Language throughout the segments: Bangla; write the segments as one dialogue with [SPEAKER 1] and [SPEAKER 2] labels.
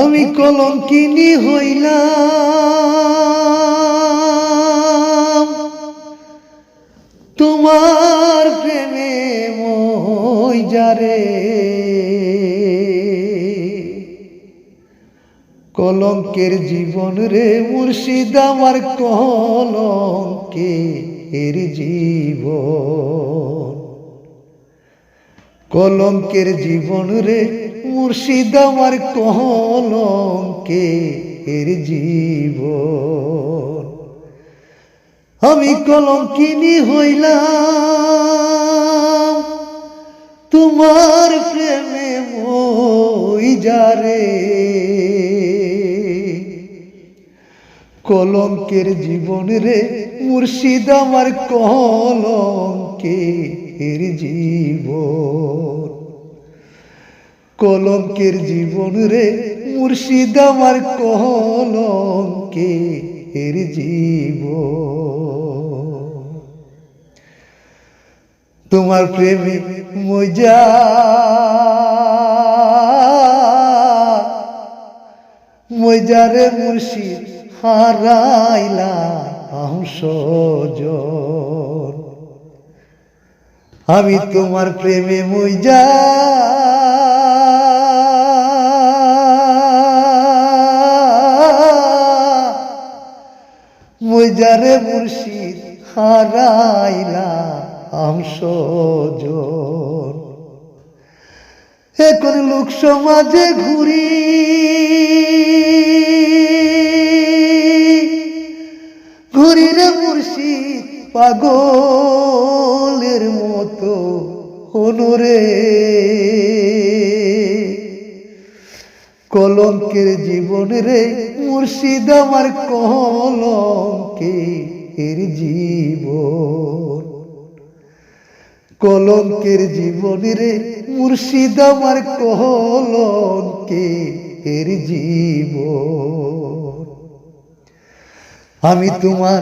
[SPEAKER 1] আমি কলঙ্কিনী হইলাম তোমার প্রেমে মইজারে, কলঙ্কের জীবন রে মুর্শিদ আমার কলঙ্কের জীবন, কলঙ্কের জীবন রে মুর্শিদ আমার কলঙ্কের জীবন। আমি কলঙ্কিনী হইলাম তোমার প্রেমে মইজারে, কলঙ্কের জীবন রে মুর্শিদ আমার কলঙ্কের জীবন, কলঙ্কের জীবন রে মুর্শিদ আমার কলঙ্কের জীবন। তোমার প্রেমে মজা মজারে মুর্শিদ হারাইলাম সজন, আমি তোমার প্রেমে মজা মজারে মুর্শিদ হারাইলাম সজন। এখন লোক সমাজে ঘুরি ঘুরি রে মুর্শিদ পাগলের মতো হনুরে, কলঙ্কের জীবন রে মুর্শিদ আমার কলঙ্কের জীবন, কলঙ্কের জীবন রে মুর্শিদ আমার কলঙ্কের জীবন। আমি তোমার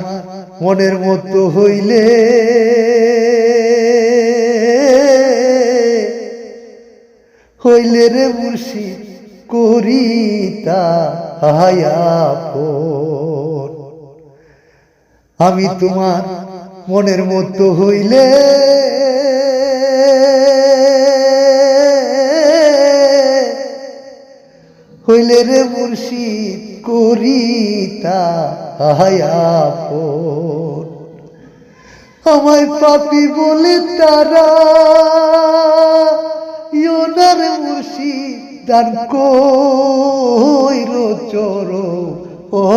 [SPEAKER 1] মনের মতো হইলে হইলে রে মুর্শিদ করিতা আপন, আমি তোমার মনের মতো হইলে হইলে রে মুর্শিদ করিতা আপন। আমায় পাপী বলে তারা ইয়োনার মুর্শিদ দান কইর চরণে,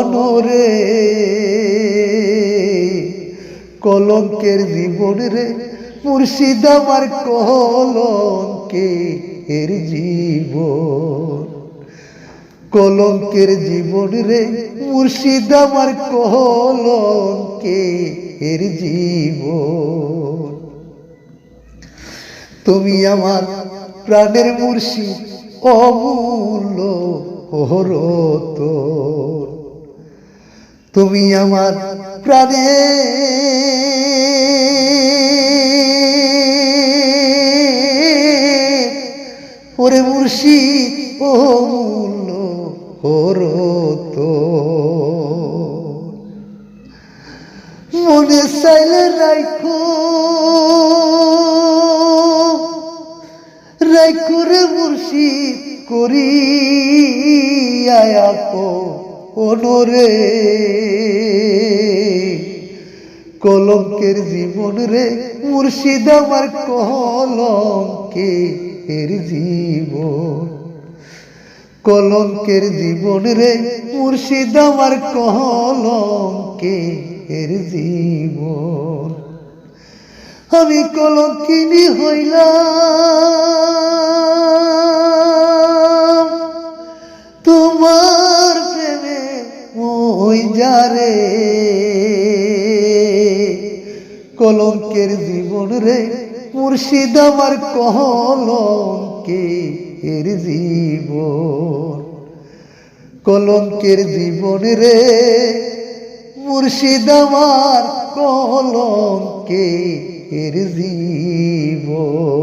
[SPEAKER 1] কলঙ্কের জীবন রে মুর্শিদ আমার কলঙ্কের জীবন, কলঙ্কের জীবন রে মুর্শিদ আমার কলঙ্কের জীবন। তুমি আমার প্রাণের মুর্শিদ অমূল্য রতন, তুমি আমার প্রাণের ওরে মুর্শিদ অমূল্য রতন। মনে চাইলে রাখো রাখো রে মুর্শিদ করিয়া আপনরে, কলঙ্কের জীবন রে মুর্শিদ আমার কলঙ্কের জীবন, কলঙ্কের জীবন রে মুর্শিদ আমার কলঙ্কের জীবন। আমি কলঙ্কিনী হইলাম তোমার প্রেমে মইজারে, কলঙ্কের জীবন রে মুর্শিদ আমার কলঙ্কের জীবন, কলঙ্কের জীবন রে মুর্শিদ আমার কলঙ্কের জীবন।